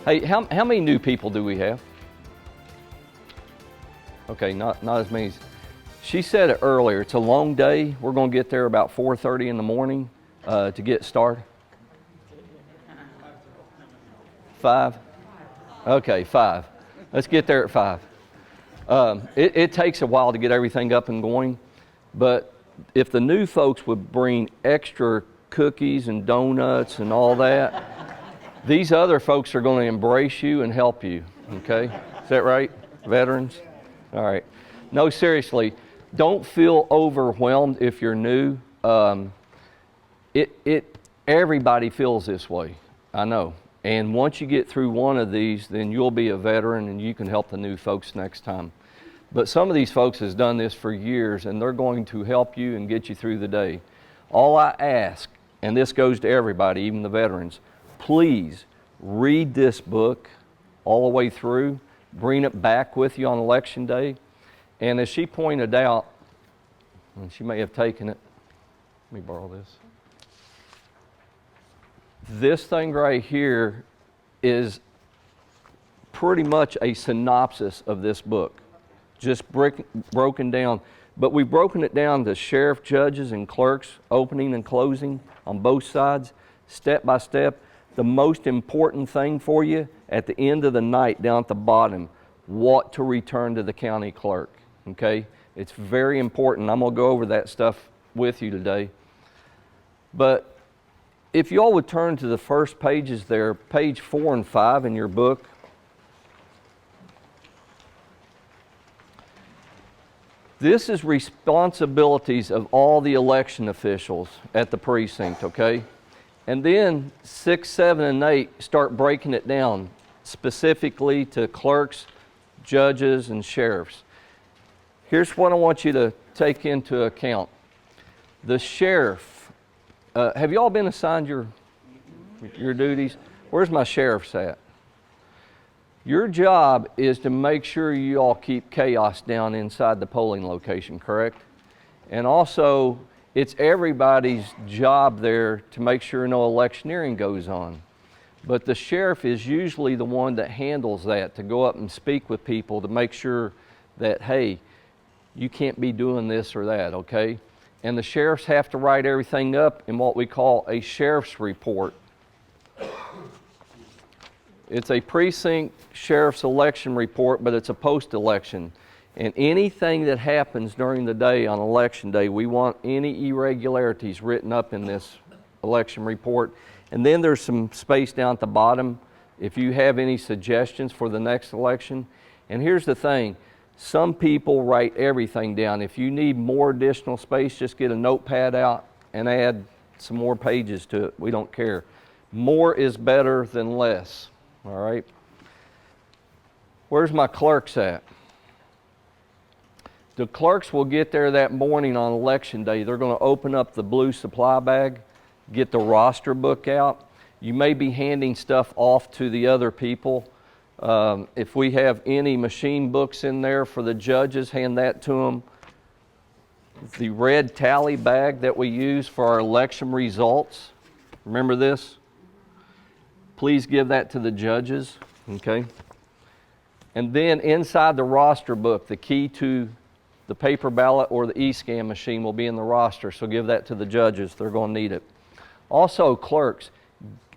Hey, how many new people do we have? Okay, not as many. She said it earlier, it's a long day. We're going to get there about 4:30 in the morning to get started. 5? Okay, 5. Let's get there at 5. It takes a while to get everything up and going, but if the new folks would bring extra cookies and donuts and all that, these other folks are going to embrace you and help you, okay? Is that right, veterans? All right. No, seriously, don't feel overwhelmed if you're new. Everybody feels this way, I know. And once you get through one of these, then you'll be a veteran and you can help the new folks next time. But some of these folks has done this for years and they're going to help you and get you through the day. All I ask, and this goes to everybody, even the veterans, please read this book all the way through, bring it back with you on election day. And as she pointed out, and she may have taken it, let me borrow this. This thing right here is pretty much a synopsis of this book, just broken down. But we've broken it down to sheriff, judges, and clerks, opening and closing on both sides, step by step. The most important thing for you at the end of the night down at the bottom, what to return to the county clerk, okay? It's very important. I'm going to go over that stuff with you today. But if you all would turn to the first pages there, page 4 and 5 in your book. This is responsibilities of all the election officials at the precinct, okay? And then 6, 7, and 8 start breaking it down specifically to clerks, judges, and sheriffs. Here's what I want you to take into account. The sheriff, have you all been assigned your duties? Where's my sheriffs at? Your job is to make sure you all keep chaos down inside the polling location, correct? And also, it's everybody's job there to make sure no electioneering goes on. But the sheriff is usually the one that handles that, to go up and speak with people to make sure that, hey, you can't be doing this or that, okay? And the sheriffs have to write everything up in what we call a sheriff's report. It's a precinct sheriff's election report, but it's a post-election. And anything that happens during the day on election day, we want any irregularities written up in this election report. And then there's some space down at the bottom if you have any suggestions for the next election. And here's the thing. Some people write everything down. If you need more additional space, just get a notepad out and add some more pages to it. We don't care. More is better than less, all right? Where's my clerks at? The clerks will get there that morning on election day. They're going to open up the blue supply bag, get the roster book out. You may be handing stuff off to the other people. If we have any machine books in there for the judges, hand that to them. The red tally bag that we use for our election results, remember this? Please give that to the judges, okay? And then inside the roster book, the key to the paper ballot or the e-scan machine will be in the roster, so give that to the judges. They're going to need it. Also, clerks,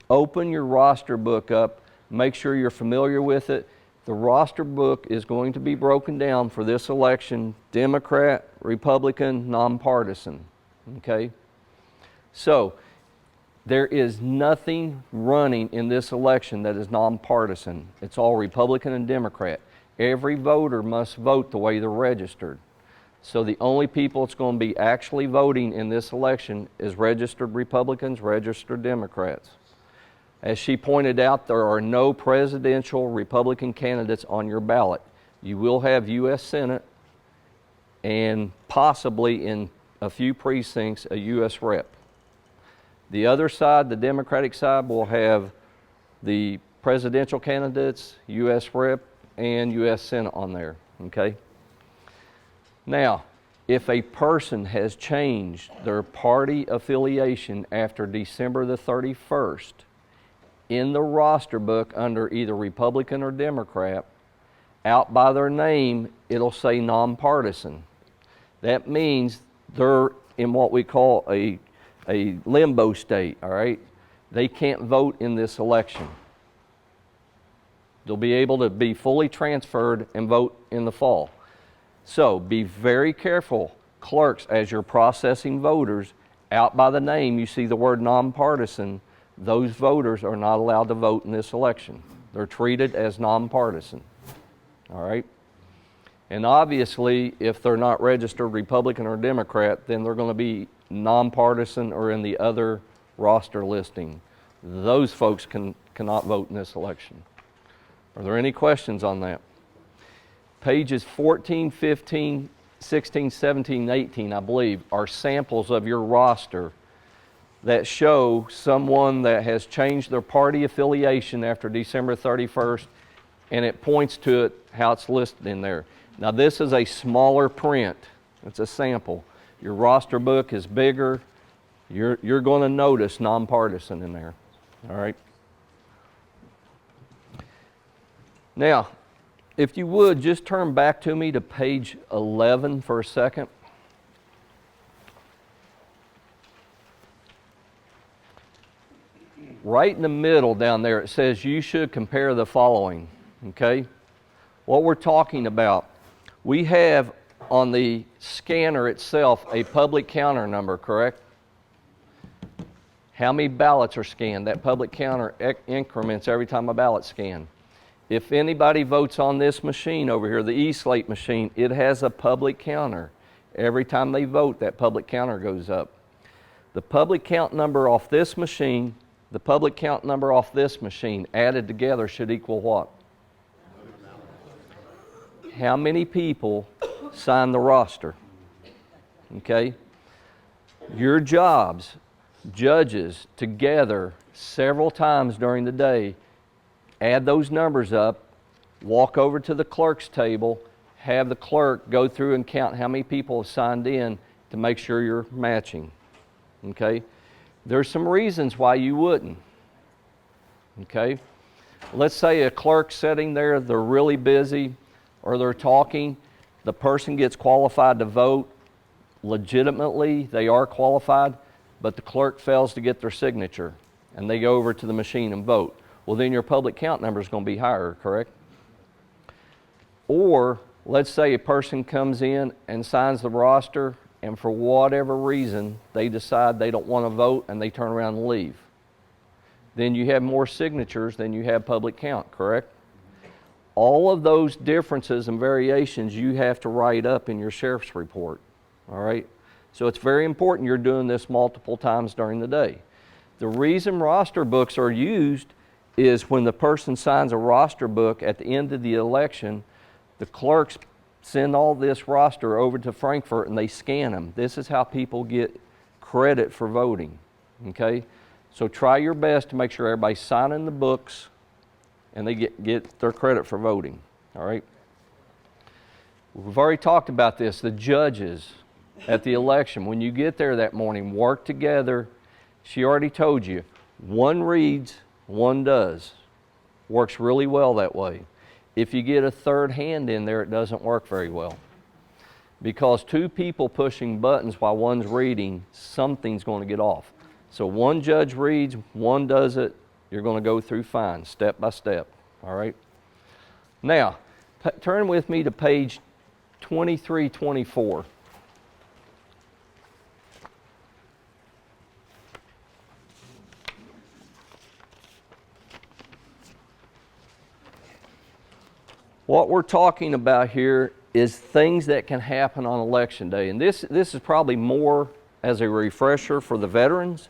open your roster book up. Make sure you're familiar with it. The roster book is going to be broken down for this election, Democrat, Republican, nonpartisan, okay? So, there is nothing running in this election that is nonpartisan. It's all Republican and Democrat. Every voter must vote the way they're registered. So the only people that's going to be actually voting in this election is registered Republicans, registered Democrats. As she pointed out, there are no presidential Republican candidates on your ballot. You will have U.S. Senate and possibly in a few precincts a U.S. Rep. The other side, the Democratic side, will have the presidential candidates, U.S. Rep, and U.S. Senate on there, okay? Now, if a person has changed their party affiliation after December the 31st, in the roster book under either Republican or Democrat, out by their name, it'll say nonpartisan. That means they're in what we call a limbo state, all right? They can't vote in this election. They'll be able to be fully transferred and vote in the fall. So be very careful, clerks, as you're processing voters. Out by the name, you see the word nonpartisan. Those voters are not allowed to vote in this election. They're treated as nonpartisan. All right? And obviously, if they're not registered Republican or Democrat, then they're going to be nonpartisan or in the other roster listing. Those folks cannot vote in this election. Are there any questions on that? Pages 14, 15, 16, 17, 18, I believe, are samples of your roster that show someone that has changed their party affiliation after December 31st, and it points to it how it's listed in there. Now this is a smaller print. It's a sample. Your roster book is bigger. You're going to notice nonpartisan in there. All right. Now, if you would, just turn back to me to page 11 for a second. Right in the middle down there, it says you should compare the following, okay? What we're talking about, we have on the scanner itself a public counter number, correct? How many ballots are scanned? That public counter increments every time a ballot's scanned. If anybody votes on this machine over here, the e-slate machine, it has a public counter. Every time they vote, that public counter goes up. The public count number off this machine, the public count number off this machine, added together should equal what? How many people sign the roster? Okay? Your jobs, judges, together several times during the day, add those numbers up, walk over to the clerk's table, have the clerk go through and count how many people have signed in to make sure you're matching. Okay? There's some reasons why you wouldn't. Okay? Let's say a clerk's sitting there, they're really busy, or they're talking, the person gets qualified to vote. Legitimately, they are qualified, but the clerk fails to get their signature, and they go over to the machine and vote. Well, then your public count number is going to be higher, correct? Or let's say a person comes in and signs the roster, and for whatever reason, they decide they don't want to vote and they turn around and leave. Then you have more signatures than you have public count, correct? All of those differences and variations you have to write up in your sheriff's report, all right? So it's very important you're doing this multiple times during the day. The reason roster books are used is when the person signs a roster book at the end of the election, the clerks send all this roster over to Frankfurt and they scan them. This is how people get credit for voting, okay? So try your best to make sure everybody's signing the books and they get their credit for voting, all right? We've already talked about this. The judges at the election, when you get there that morning, work together. She already told you, one reads, one does. Works really well that way. If you get a third hand in there, it doesn't work very well. Because two people pushing buttons while one's reading, something's going to get off. So one judge reads, one does it, you're going to go through fine, step by step. All right? Now, turn with me to page 2324. What we're talking about here is things that can happen on election day. And this is probably more as a refresher for the veterans,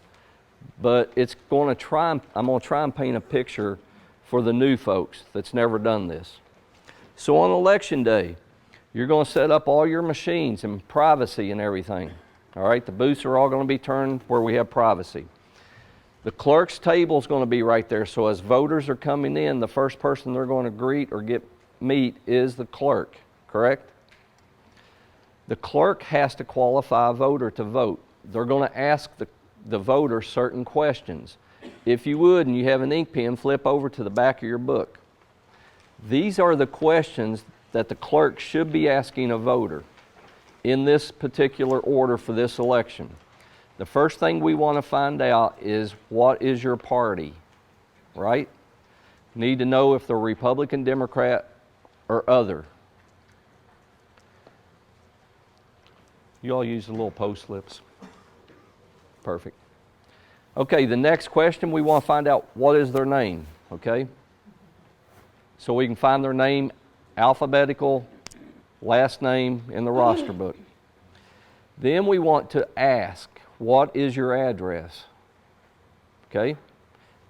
but I'm going to try and paint a picture for the new folks that's never done this. So on election day, you're going to set up all your machines and privacy and everything. All right, the booths are all going to be turned where we have privacy. The clerk's table is going to be right there, so as voters are coming in, the first person they're going to greet or meet is the clerk, correct? The clerk has to qualify a voter to vote. They're going to ask the voter certain questions. if you would, and you have an ink pen, flip over to the back of your book. These are the questions that the clerk should be asking a voter in this particular order for this election. The first thing we want to find out is, what is your party, right? Need to know if they're Republican, Democrat, or other. You all use the little post slips. Perfect. Okay, the next question, we want to find out what is their name, okay? So we can find their name, alphabetical, last name in the roster book. Then we want to ask, what is your address? Okay?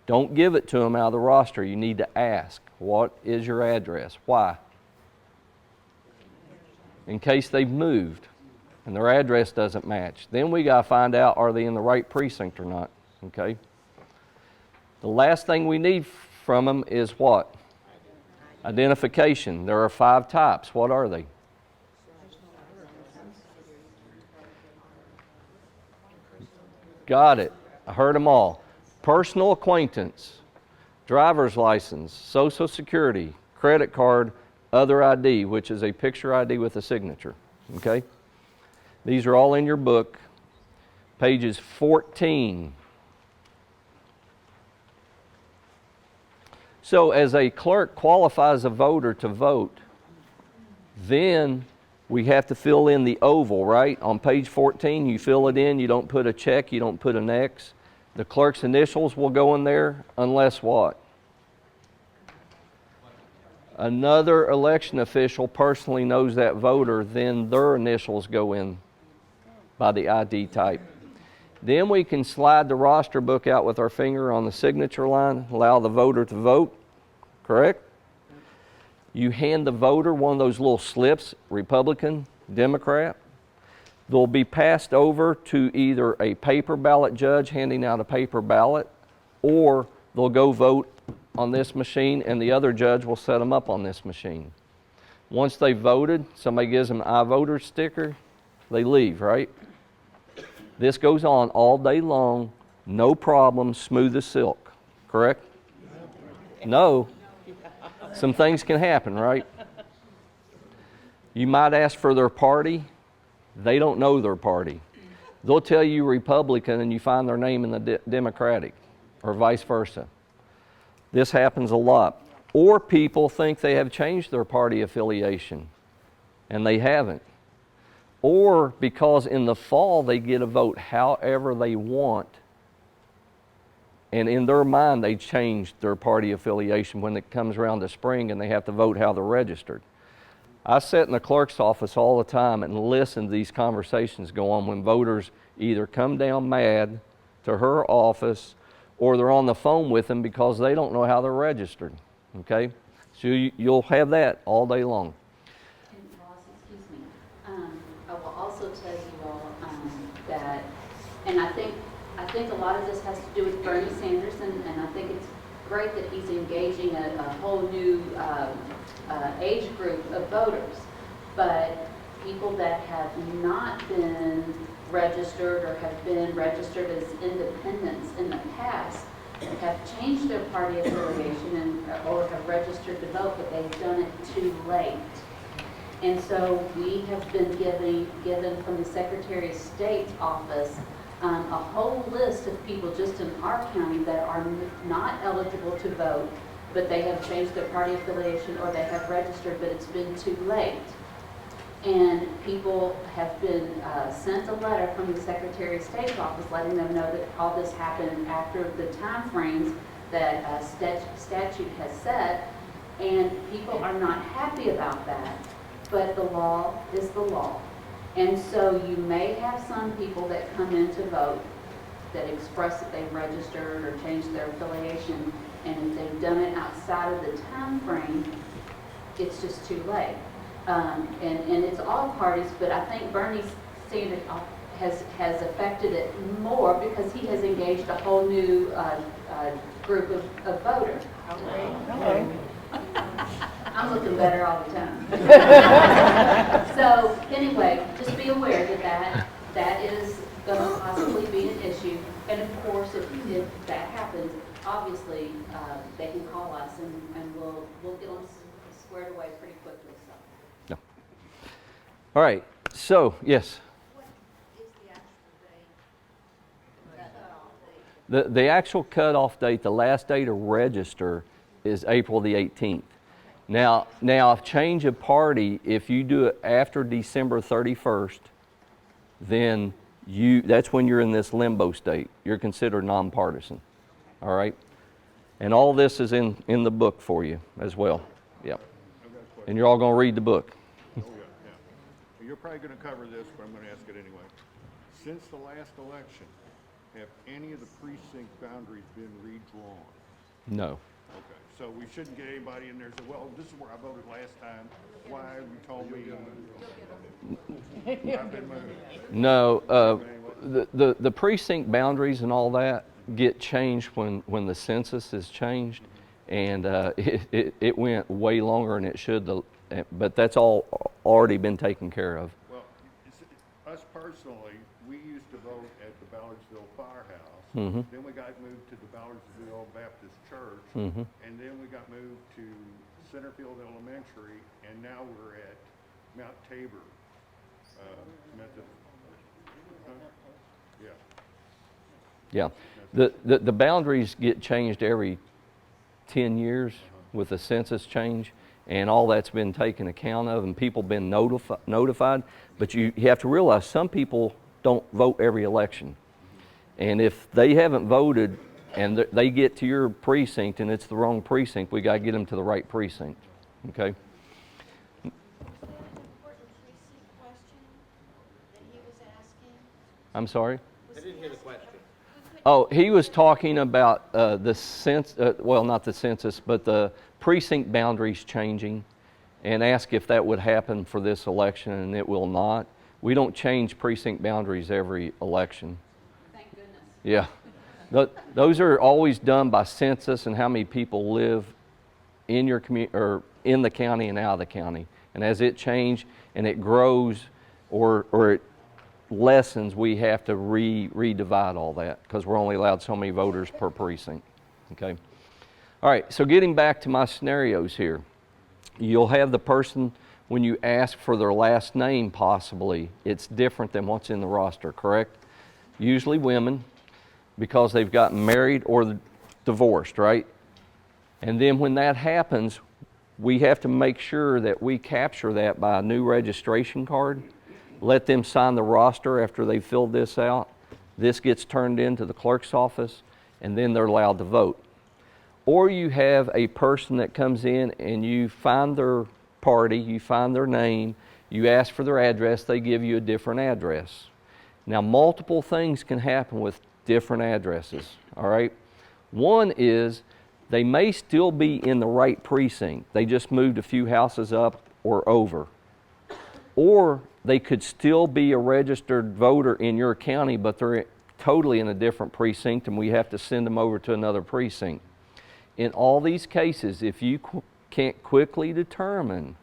Don't give it to them out of the roster. You need to ask, what is your address? Why? In case they've moved and their address doesn't match. Then we got to find out, are they in the right precinct or not? Okay? The last thing we need from them is what? Identification. There are 5 types. What are they? Got it. I heard them all. Personal acquaintance, driver's license, social security, credit card, other ID, which is a picture ID with a signature. Okay? These are all in your book, pages 14. So as a clerk qualifies a voter to vote, then we have to fill in the oval, right? On page 14, you fill it in. You don't put a check. You don't put an X. The clerk's initials will go in there unless what? Another election official personally knows that voter, then their initials go in by the ID type. Then we can slide the roster book out with our finger on the signature line, allow the voter to vote, correct? You hand the voter one of those little slips, Republican, Democrat. They'll be passed over to either a paper ballot judge handing out a paper ballot, or they'll go vote on this machine and the other judge will set them up on this machine. Once they've voted, somebody gives them an I voter sticker, they leave, right? This goes on all day long, no problem, smooth as silk, correct? No. Some things can happen, right? You might ask for their party. They don't know their party. They'll tell you Republican and you find their name in the Democratic, or vice versa. This happens a lot. Or people think they have changed their party affiliation, and they haven't. Or because in the fall they get a vote however they want, and in their mind they changed their party affiliation when it comes around to spring and they have to vote how they're registered. I sit in the clerk's office all the time and listen to these conversations go on when voters either come down mad to her office or they're on the phone with them because they don't know how they're registered. Okay? So you'll have that all day long. And boss, excuse me. I will also tell you all that, and I think a lot of this has to do with Bernie Sanders, and I think it's great that he's engaging a whole new age group of voters. But people that have not been registered or have been registered as independents in the past have changed their party affiliation or have registered to vote, but they've done it too late. And so we have been given from the Secretary of State's office a whole list of people just in our county that are not eligible to vote, but they have changed their party affiliation or they have registered, but it's been too late. And people have been sent a letter from the Secretary of State's office letting them know that all this happened after the time frames that statute has set, and people are not happy about that. But the law is the law. And so you may have some people that come in to vote that express that they've registered or changed their affiliation, and if they've done it outside of the time frame, it's just too late. And it's all parties, but I think Bernie Sanders has affected it more because he has engaged a whole new group of voters. Hello. I'm looking better all the time. So anyway, just be aware that is going to possibly be an issue. And of course, if that happens, obviously, they can call us and we'll get them squared away pretty quickly, so. No. All right, so, yes? What is the actual date? Cutoff date? The actual cutoff date, the last day to register is April the 18th. Now, a change of party, if you do it after December 31st, then that's when you're in this limbo state. You're considered nonpartisan, all right? And all this is in the book for you as well. Yeah. And you're all going to read the book. Oh, yeah. You're probably going to cover this, but I'm going to ask it anyway. Since the last election, have any of the precinct boundaries been redrawn? No. Okay, so we shouldn't get anybody in there and say, well, this is where I voted last time. Why you told me I've been moved? No, the precinct boundaries and all that get changed when the census is changed, and it went way longer than it should, but that's all already been taken care of. Well, us personally, we used to vote at the Ballardsville Firehouse. Mm-hmm. Then we got moved to the Ballardsville Baptist Church. Mm-hmm. And then we got moved to Centerfield Elementary, and now we're at Mount Tabor Methodist. Huh? Yeah. Yeah, the boundaries get changed every 10 years with the census change, and all that's been taken account of, and people been notified. But you have to realize some people don't vote every election, and if they haven't voted and they get to your precinct and it's the wrong precinct, we got to get them to the right precinct. Okay. Was that an important precinct question that he was asking? I'm sorry. I didn't hear the question. Oh, he was talking about well, not the census, but the precinct boundaries changing, and asked if that would happen for this election, and it will not. We don't change precinct boundaries every election. Thank goodness. Yeah. Those are always done by census and how many people live in your community or in the county and out of the county. And as it changes and it grows or it lessens, we have to redivide all that because we're only allowed so many voters per precinct. Okay. All right. So getting back to my scenarios here, you'll have the person when you ask for their last name, possibly it's different than what's in the roster. Correct? Usually women, because they've gotten married or divorced, right? And then when that happens, we have to make sure that we capture that by a new registration card, let them sign the roster after they filled this out. This gets turned into the clerk's office, and then they're allowed to vote. Or you have a person that comes in and you find their party, you find their name, you ask for their address, they give you a different address. Now, multiple things can happen with different addresses, all right? One is they may still be in the right precinct. They just moved a few houses up or over. Or they could still be a registered voter in your county, but they're totally in a different precinct and we have to send them over to another precinct. In all these cases, if you can't quickly determine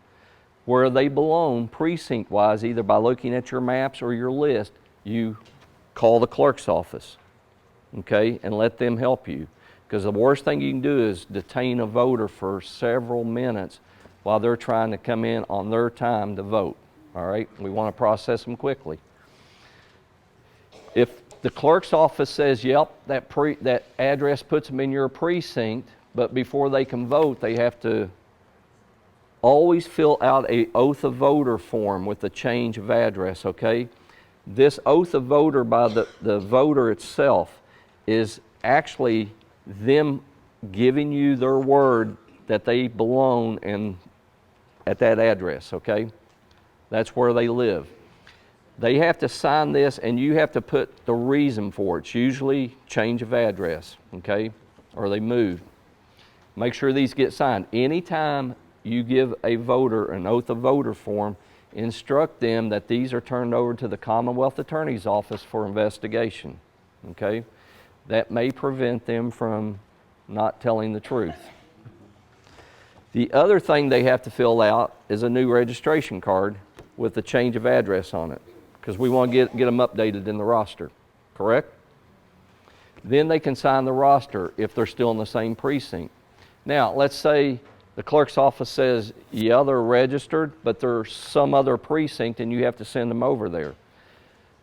where they belong precinct-wise, either by looking at your maps or your list, you call the clerk's office. Okay, and let them help you. Because the worst thing you can do is detain a voter for several minutes while they're trying to come in on their time to vote. All right, we want to process them quickly. If the clerk's office says, yep, that address puts them in your precinct, but before they can vote, they have to always fill out a oath of voter form with the change of address, okay? This oath of voter by the voter itself is actually them giving you their word that they belong at that address, okay? That's where they live. They have to sign this and you have to put the reason for it. It's usually change of address, okay? Or they moved. Make sure these get signed. Anytime you give a voter an oath of voter form, instruct them that these are turned over to the Commonwealth Attorney's Office for investigation, okay? That may prevent them from not telling the truth. The other thing they have to fill out is a new registration card with the change of address on it, because we want to get them updated in the roster, correct? Then they can sign the roster if they're still in the same precinct. Now, let's say the clerk's office says, yeah, they're registered, but there's some other precinct and you have to send them over there.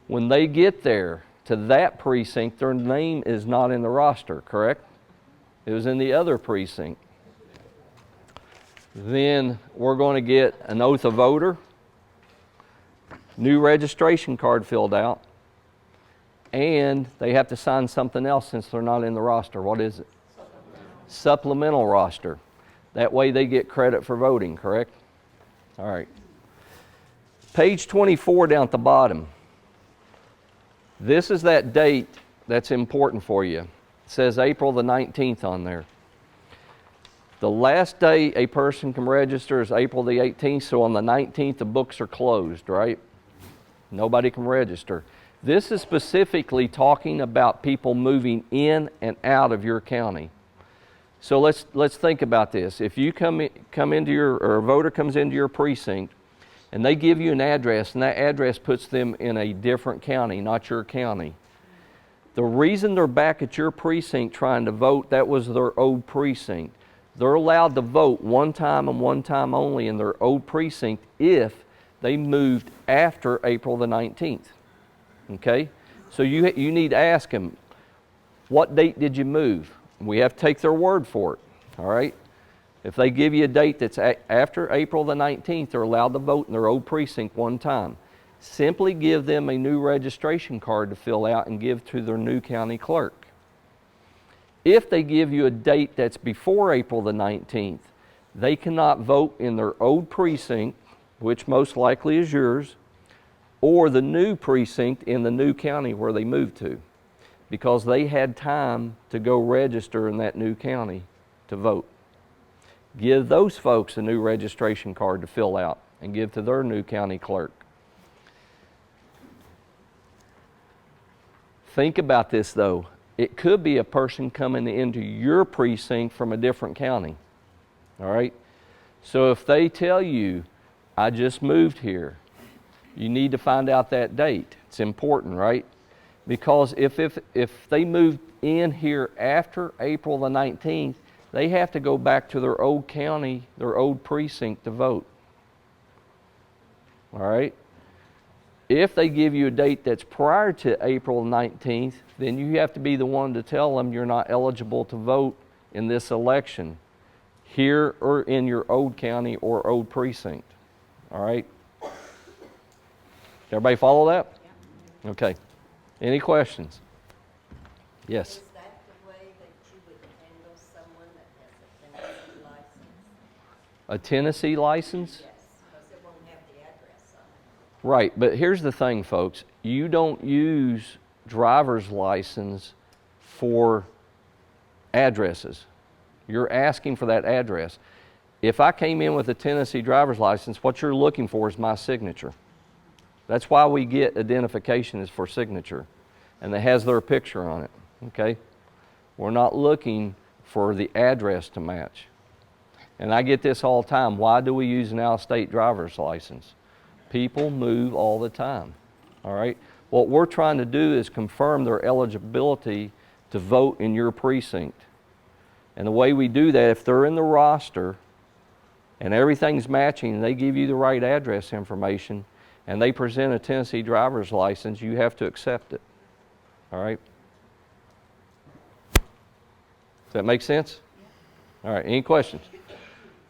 When they get there to that precinct, their name is not in the roster, correct? It was in the other precinct. Then we're going to get an oath of voter, new registration card filled out, and they have to sign something else since they're not in the roster. What is it? Supplemental roster. That way they get credit for voting, correct? All right. Page 24 down at the bottom. This is that date that's important for you. It says April the 19th on there. The last day a person can register is April the 18th, so on the 19th the books are closed, right? Nobody can register. This is specifically talking about people moving in and out of your county. So let's think about this. If you come into your, or a voter comes into your precinct and they give you an address, and that address puts them in a different county, not your county. The reason they're back at your precinct trying to vote, that was their old precinct. They're allowed to vote one time and one time only in their old precinct if they moved after April the 19th. Okay? So you need to ask them, what date did you move? We have to take their word for it. All right? If they give you a date that's after April the 19th, they're allowed to vote in their old precinct one time. Simply give them a new registration card to fill out and give to their new county clerk. If they give you a date that's before April the 19th, they cannot vote in their old precinct, which most likely is yours, or the new precinct in the new county where they moved to, because they had time to go register in that new county to vote. Give those folks a new registration card to fill out and give to their new county clerk. Think about this though. It could be a person coming into your precinct from a different county. All right? So if they tell you, I just moved here, you need to find out that date. It's important, right? Because if they moved in here after April the 19th, they have to go back to their old county, their old precinct to vote. All right? If they give you a date that's prior to April 19th, then you have to be the one to tell them you're not eligible to vote in this election, here or in your old county or old precinct. All right? Everybody follow that? Yeah. Okay. Any questions? Yes. Is that the way that you would handle someone that has a Tennessee license? A Tennessee license? Yes, because it won't have the address on it. Right, but here's the thing, folks. You don't use driver's license for addresses. You're asking for that address. If I came in with a Tennessee driver's license, what you're looking for is my signature. That's why we get identification is for signature, and it has their picture on it, okay? We're not looking for the address to match. And I get this all the time. Why do we use an out-of-state driver's license? People move all the time, all right? What we're trying to do is confirm their eligibility to vote in your precinct. And the way we do that, if they're in the roster and everything's matching and they give you the right address information and they present a Tennessee driver's license, you have to accept it, all right? Does that make sense? All right, any questions?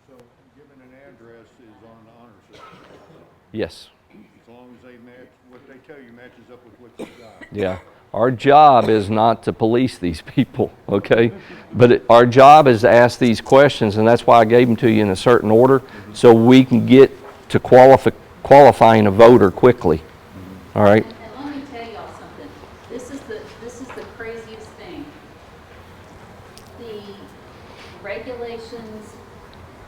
So given an address is on the honor system, Yes. as long as they match, what they tell you matches up with what you got. Yeah. Our job is not to police these people, okay? But our job is to ask these questions, and that's why I gave them to you in a certain order, so we can get to qualifying a voter quickly. All right? And let me tell y'all something. This is the craziest thing. The regulations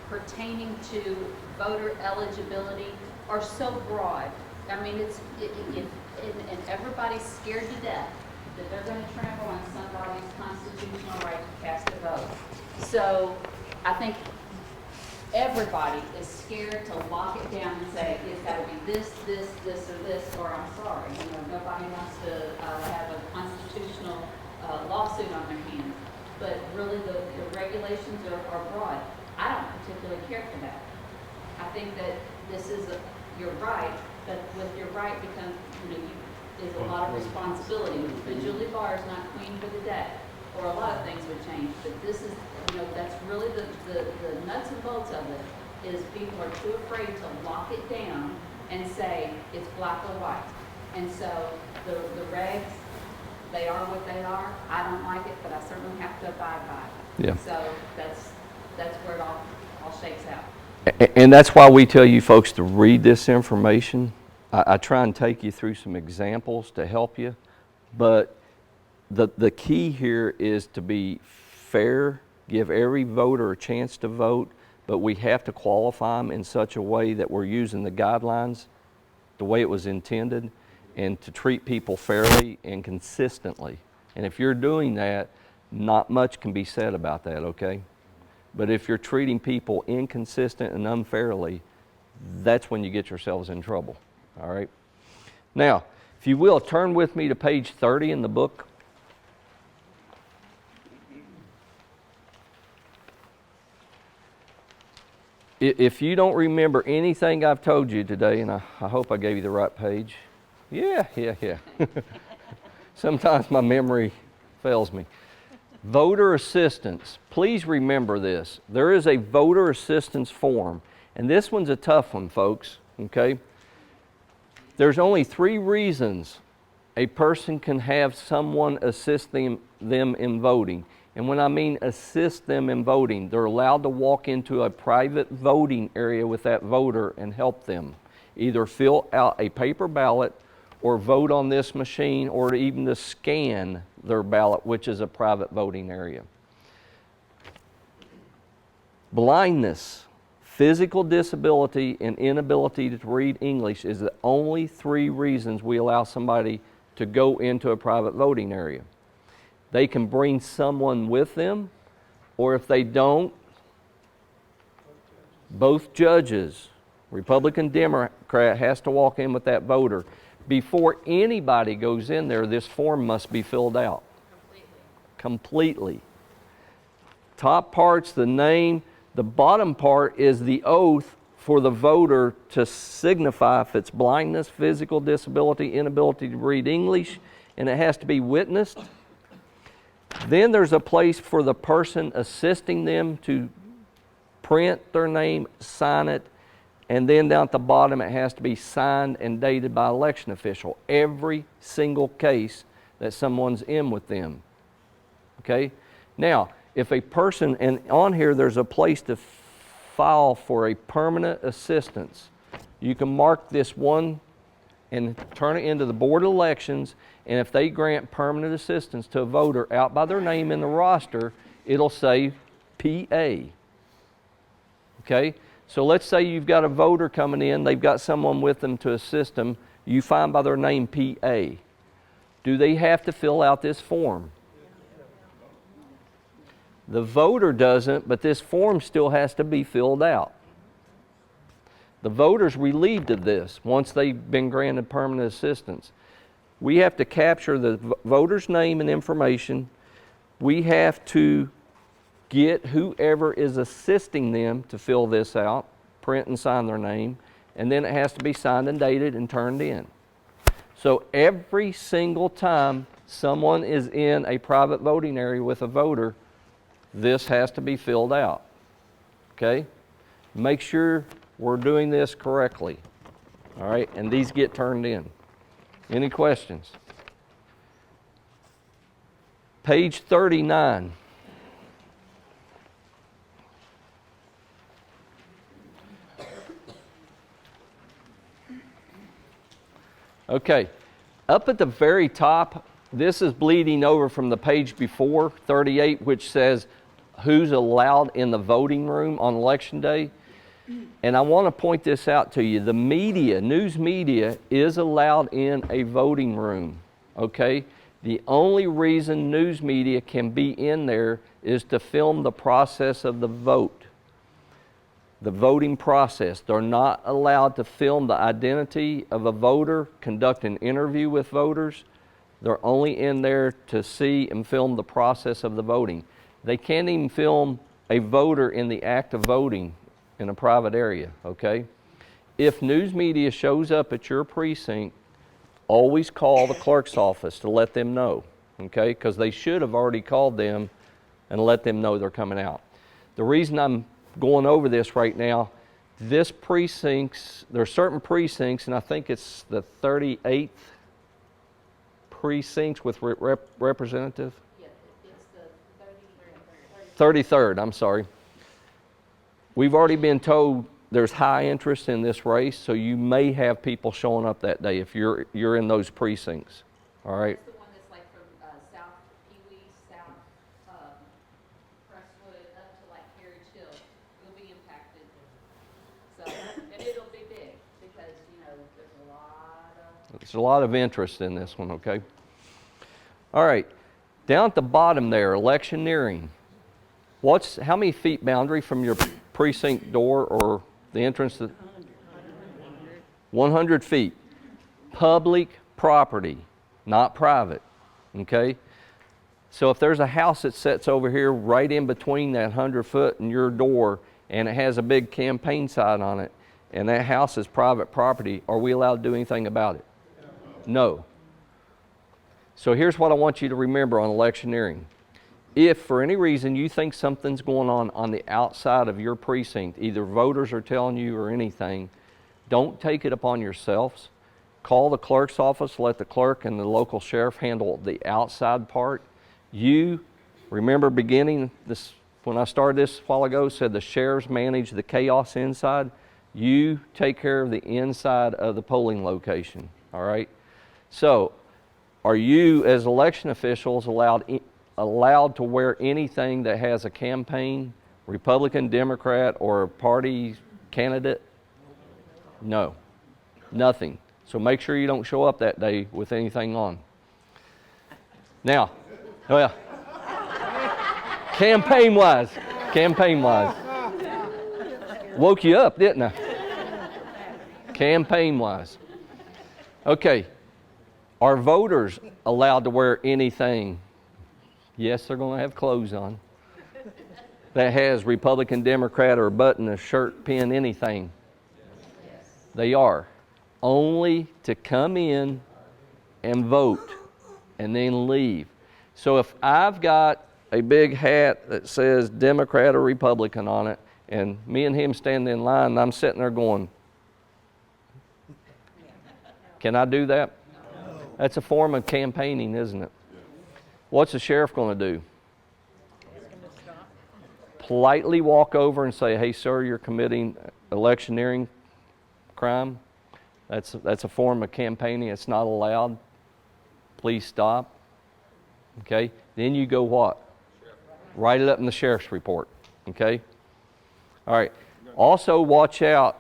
pertaining to voter eligibility are so broad. I mean, and everybody's scared to death that they're going to trample on somebody's constitutional right to cast a vote. So I think everybody is scared to lock it down and say, it's got to be this, or this, or I'm sorry. You know, nobody wants to have a constitutional a lawsuit on their hands. But really, the regulations are broad. I don't particularly care for that. I think that this is your right, but with your right becomes, is a lot of responsibility. The Julie Bar is not queen for the day, or a lot of things would change. But this is, that's really the nuts and bolts of it, is people are too afraid to lock it down and say it's black or white. And so the regs, they are what they are. I don't like it, but I certainly have to abide by it. Yeah. So that's where it all shakes out. And that's why we tell you folks to read this information. I try and take you through some examples to help you, but the key here is to be fair, give every voter a chance to vote, but we have to qualify them in such a way that we're using the guidelines the way it was intended, and to treat people fairly and consistently. And if you're doing that, not much can be said about that, okay? But if you're treating people inconsistent and unfairly, that's when you get yourselves in trouble, all right? Now, if you will, turn with me to page 30 in the book. If you don't remember anything I've told you today, and I hope I gave you the right page. Yeah. Sometimes my memory fails me. Voter assistance. Please remember this. There is a voter assistance form, and this one's a tough one, folks, okay? There's only 3 reasons a person can have someone assist them in voting. And when I mean assist them in voting, they're allowed to walk into a private voting area with that voter and help them. Either fill out a paper ballot or vote on this machine, or even to scan their ballot, which is a private voting area. Blindness, physical disability, and inability to read English is the only 3 reasons we allow somebody to go into a private voting area. They can bring someone with them, or if they don't, both judges, Republican, Democrat, has to walk in with that voter. Before anybody goes in there, this form must be filled out. Completely. Top part's the name. The bottom part is the oath for the voter to signify if it's blindness, physical disability, inability to read English, and it has to be witnessed. Then there's a place for the person assisting them to print their name, sign it, and then down at the bottom it has to be signed and dated by election official. Every single case that someone's in with them. Okay? Now, if a person, and on here there's a place to file for a permanent assistance. You can mark this one and turn it into the Board of Elections, and if they grant permanent assistance to a voter out by their name in the roster, it'll say PA. Okay? So let's say you've got a voter coming in, they've got someone with them to assist them, you find by their name PA. Do they have to fill out this form? The voter doesn't, but this form still has to be filled out. The voter's relieved of this once they've been granted permanent assistance. We have to capture the voter's name and information. We have to get whoever is assisting them to fill this out, print and sign their name, and then it has to be signed and dated and turned in. So every single time someone is in a private voting area with a voter, this has to be filled out. Okay? Make sure we're doing this correctly. All right? And these get turned in. Any questions? Page 39. Okay, up at the very top, this is bleeding over from the page before, 38, which says who's allowed in the voting room on Election Day. And I want to point this out to you. The media, news media, is allowed in a voting room, okay? The only reason news media can be in there is to film the process of the vote, the voting process. They're not allowed to film the identity of a voter, conduct an interview with voters, They're only in there to see and film the process of the voting. They can't even film a voter in the act of voting in a private area, okay? If news media shows up at your precinct, always call the clerk's office to let them know, okay? Because they should have already called them and let them know they're coming out. The reason I'm going over this right now, there are certain precincts, and I think it's the 38th precincts with representative. Yeah, it's the 33rd, I'm sorry. We've already been told there's high interest in this race, so you may have people showing up that day if you're in those precincts. All right. That's the one that's like from South Pee-wee, South Crestwood, up to like Carriage Hill. You'll be impacted. So, and it'll be big because, you know, there's a lot of interest in this one, okay? All right. Down at the bottom there, electioneering. How many feet boundary from your precinct door or the entrance to 100 feet. Public property, not private, okay? So if there's a house that sits over here right in between that 100 foot and your door and it has a big campaign sign on it and that house is private property, are we allowed to do anything about it? No. So here's what I want you to remember on electioneering. If for any reason you think something's going on the outside of your precinct, either voters are telling you or anything, don't take it upon yourselves. Call the clerk's office, let the clerk and the local sheriff handle the outside part. You, remember beginning this, when I started this a while ago, said the sheriffs manage the chaos inside. You take care of the inside of the polling location, all right? So, are you as election officials allowed to wear anything that has a campaign, Republican, Democrat, or a party candidate? No, nothing. So make sure you don't show up that day with anything on. Now, well, campaign-wise, woke you up, didn't I? Campaign-wise. Okay, are voters allowed to wear anything? Yes, they're going to have clothes on that has Republican, Democrat, or a button, a shirt, pin, anything. They are. Only to come in and vote and then leave. So if I've got a big hat that says Democrat or Republican on it, and me and him stand in line, and I'm sitting there going, can I do that? No. That's a form of campaigning, isn't it? What's the sheriff going to do? Politely walk over and say, hey, sir, you're committing electioneering crime. That's a form of campaigning. It's not allowed. Please stop. Okay? Then you go what? Write it up in the sheriff's report. Okay? All right. Also watch out.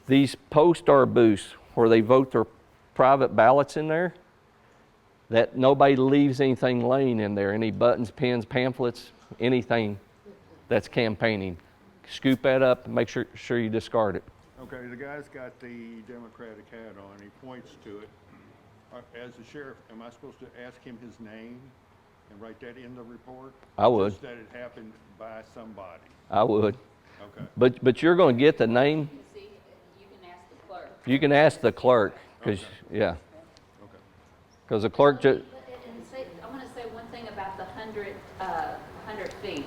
These post-star booths where they vote their private ballots in there, that nobody leaves anything laying in there, any buttons, pens, pamphlets, anything that's campaigning. Scoop that up and make sure you discard it. Okay, the guy's got the Democratic hat on, he points to it. As the sheriff, am I supposed to ask him his name and write that in the report? I would. Just that it happened by somebody? I would. Okay. But you're going to get the name? See, you can ask the clerk. You can ask the clerk, because, yeah. Okay. Because the clerk just... I want to say one thing about the 100 feet.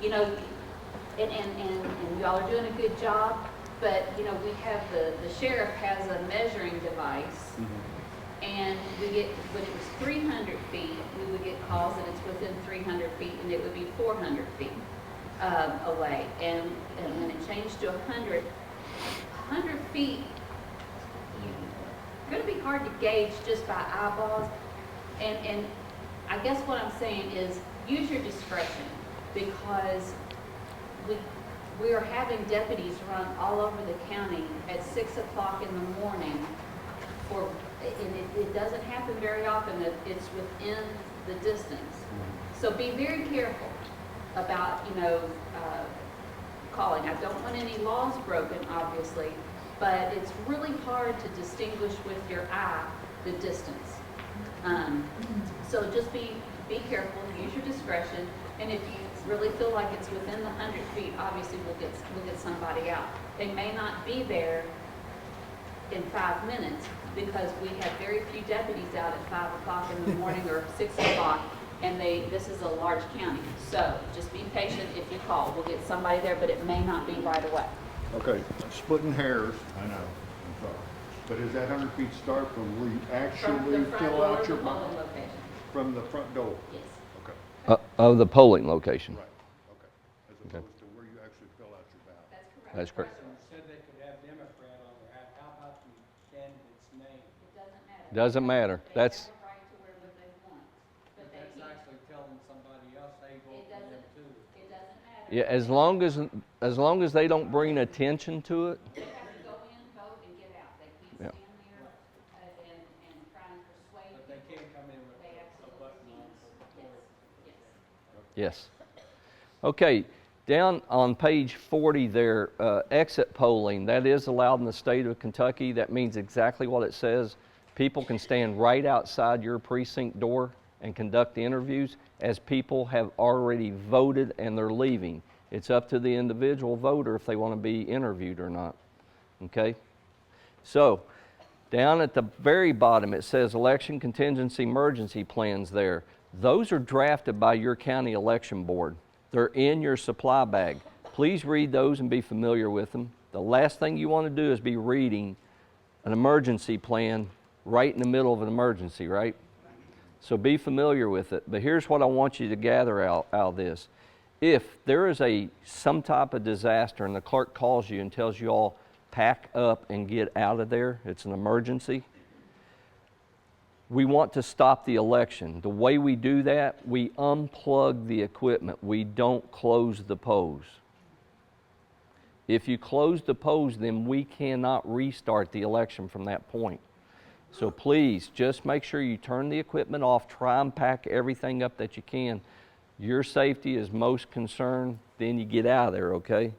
You know, and y'all are doing a good job, but, you know, we have the sheriff has a measuring device, and we get, when it was 300 feet, we would get calls that it's within 300 feet, and it would be 400 feet away. And when it changed to 100 feet, it's going to be hard to gauge just by eyeballs. And I guess what I'm saying is use your discretion, because we are having deputies run all over the county at 6 o'clock in the morning and it doesn't happen very often that it's within the distance. So be very careful about, you know, calling. I don't want any laws broken, obviously, but it's really hard to distinguish with your eye the distance. So just be careful, use your discretion, and if you really feel like it's within the 100 feet, obviously we'll get somebody out. They may not be there in 5 minutes because we have very few deputies out at 5 o'clock in the morning or 6 o'clock, and this is a large county. So just be patient if you call. We'll get somebody there, but it may not be right away. Okay, splitting hairs, I know, I'm sorry. But is that 100 feet start from where you From actually the front fill door out of your the ballot? polling location. From the front door? Yes. Okay, Of the polling location. right, okay. As opposed to where you actually fill out your ballot. That's correct. That's correct. You said they could have Democrat on there. How about the candidate's name? It doesn't matter. Doesn't matter. They That's, have a right to wear what they want, but they That's can't. actually telling somebody else they vote for them too. It doesn't matter. yeah, as long as they don't bring attention to it. They have to go in, vote, and get out. They Yeah. can't stand there and try and persuade But they people. can't come in with They a absolutely button on can't. for Yes, yes. Yes. Okay, down on page 40 there, exit polling, that is allowed in the state of Kentucky. That means exactly what it says. People can stand right outside your precinct door and conduct the interviews as people have already voted and they're leaving. It's up to the individual voter if they want to be interviewed or not. Okay? So, down at the very bottom it says election contingency emergency plans there. Those are drafted by your county election board. They're in your supply bag. Please read those and be familiar with them. The last thing you want to do is be reading an emergency plan right in the middle of an emergency, right? So be familiar with it. But here's what I want you to gather out of this. If there is some type of disaster and the clerk calls you and tells you all pack up and get out of there, it's an emergency, we want to stop the election. The way we do that, we unplug the equipment. We don't close the polls. If you close the polls, then we cannot restart the election from that point. So please, just make sure you turn the equipment off, try and pack everything up that you can. Your safety is most concerned, then you get out of there, okay?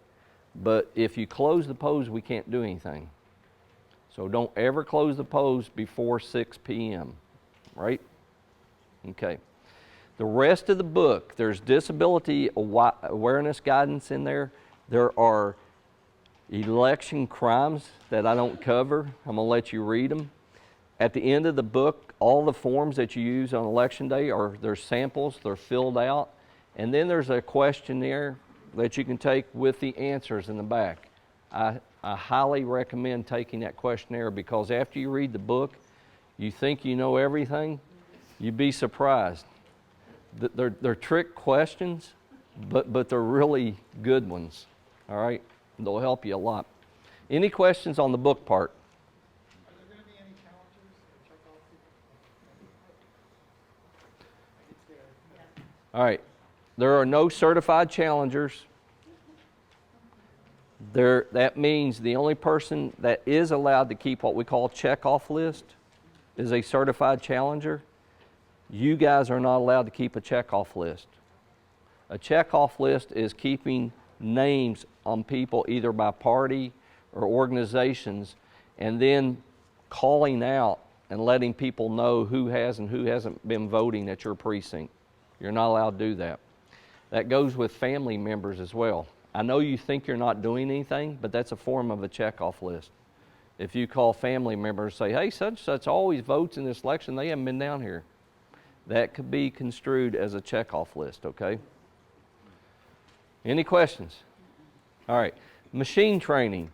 But if you close the polls, we can't do anything. So don't ever close the polls before 6 p.m., right? Okay. The rest of the book, there's disability awareness guidance in there. There are election crimes that I don't cover. I'm going to let you read them. At the end of the book, all the forms that you use on election day there's samples, they're filled out, and then there's a questionnaire that you can take with the answers in the back. I highly recommend taking that questionnaire because after you read the book, you think you know everything, you'd be surprised. They're trick questions, but they're really good ones, all right? They'll help you a lot. Any questions on the book part? Are there going to be any challengers or check off people? All right. There are no certified challengers. That means the only person that is allowed to keep what we call a checkoff list is a certified challenger. You guys are not allowed to keep a checkoff list. A checkoff list is keeping names on people either by party or organizations and then calling out and letting people know who has and who hasn't been voting at your precinct. You're not allowed to do that. That goes with family members as well. I know you think you're not doing anything, but that's a form of a checkoff list. If you call family members and say, hey, such always votes in this election, they haven't been down here. That could be construed as a checkoff list, okay? Any questions? All right, machine training.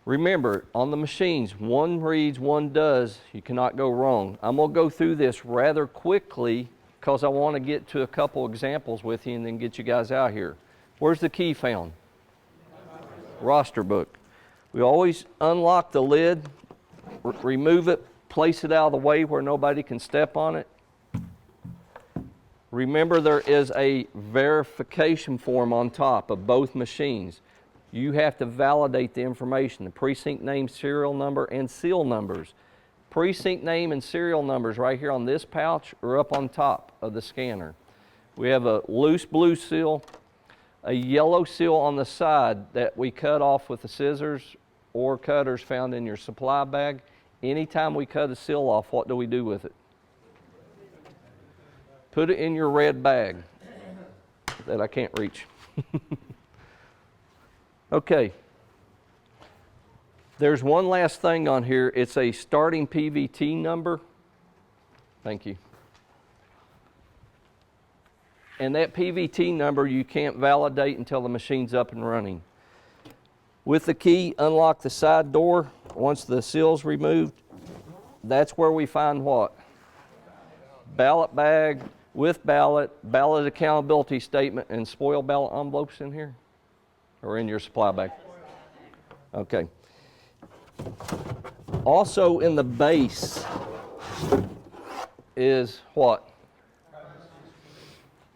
Remember, on the machines, one reads, one does. You cannot go wrong. I'm going to go through this rather quickly because I want to get to a couple examples with you and then get you guys out here. Where's the key found? Roster book. We always unlock the lid, remove it, place it out of the way where nobody can step on it. Remember, there is a verification form on top of both machines. You have to validate the information, the precinct name, serial number, and seal numbers. Precinct name and serial numbers right here on this pouch are up on top of the scanner. We have a loose blue seal, a yellow seal on the side that we cut off with the scissors or cutters found in your supply bag, anytime we cut a seal off, what do we do with it? Put it in your red bag that I can't reach. Okay. There's one last thing on here. It's a starting PVT number. Thank you. And that PVT number you can't validate until the machine's up and running. With the key, unlock the side door. Once the seal's removed, that's where we find what? Ballot bag with ballot, ballot accountability statement, and spoil ballot envelopes in here? Or in your supply bag? Okay. Also in the base is what?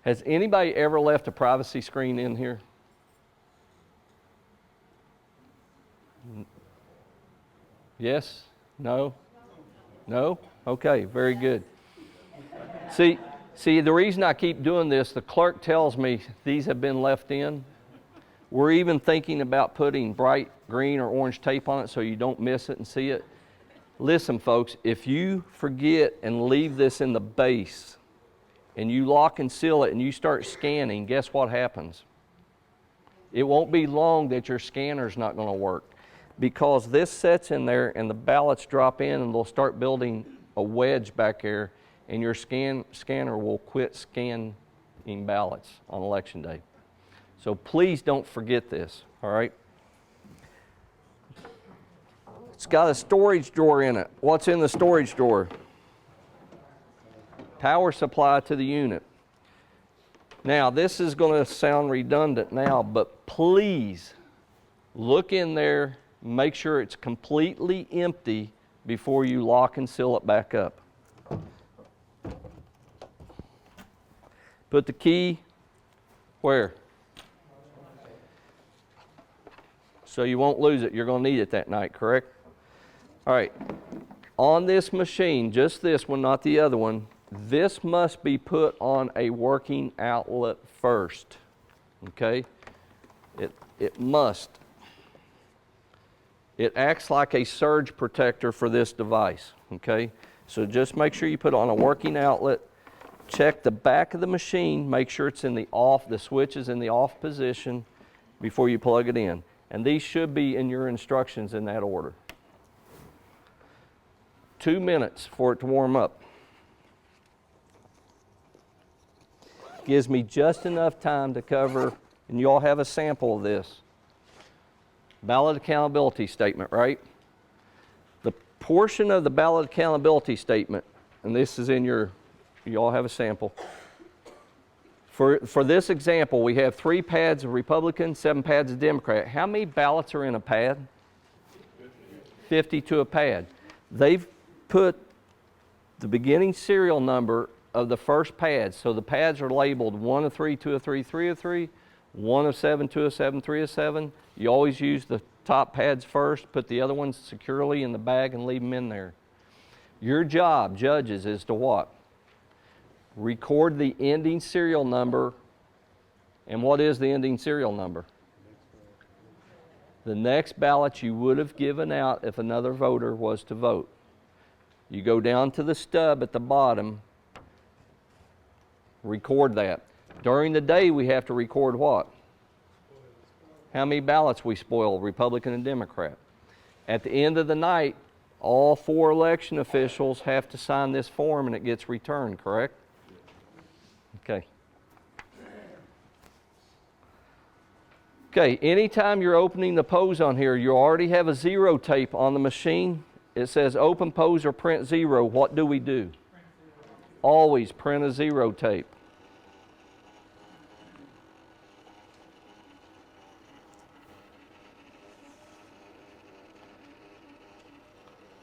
Has anybody ever left a privacy screen in here? Yes? No? No? Okay, very good. See, the reason I keep doing this, the clerk tells me these have been left in. We're even thinking about putting bright green or orange tape on it so you don't miss it and see it. Listen, folks, if you forget and leave this in the base and you lock and seal it and you start scanning, guess what happens? It won't be long that your scanner's not going to work, because this sets in there and the ballots drop in and they'll start building a wedge back there, and your scanner will quit scanning ballots on election day. So please don't forget this, all right? It's got a storage drawer in it. What's in the storage drawer? Power supply to the unit. Now, this is going to sound redundant now, but please look in there, make sure it's completely empty before you lock and seal it back up. Put the key where? So you won't lose it. You're going to need it that night, correct? All right. On this machine, just this one, not the other one, this must be put on a working outlet first. Okay? It must. It acts like a surge protector for this device. Okay? So just make sure you put it on a working outlet. Check the back of the machine, make sure it's in the off, the switch is in the off position before you plug it in. And these should be in your instructions in that order. 2 minutes for it to warm up. Gives me just enough time to cover, and you all have a sample of this. Ballot accountability statement, right? The portion of the ballot accountability statement, and this is in your, you all have a sample. For this example, we have 3 pads of Republican, 7 pads of Democrat. How many ballots are in a pad? 50 to a pad. They've put the beginning serial number of the first pad. So the pads are labeled 1 of 3, 2 of 3, 3 of 3, 1 of 7, 2 of 7, 3 of 7. You always use the top pads first, put the other ones securely in the bag and leave them in there. Your job, judges, is to what? Record the ending serial number. And what is the ending serial number? The next ballot you would have given out if another voter was to vote. You go down to the stub at the bottom, record that. During the day, we have to record what? How many ballots we spoil, Republican and Democrat. At the end of the night, all 4 election officials have to sign this form and it gets returned, correct? Okay. Okay, anytime you're opening the pose on here, you already have a 0 tape on the machine. It says open pose or print 0. What do we do? Always print a 0 tape.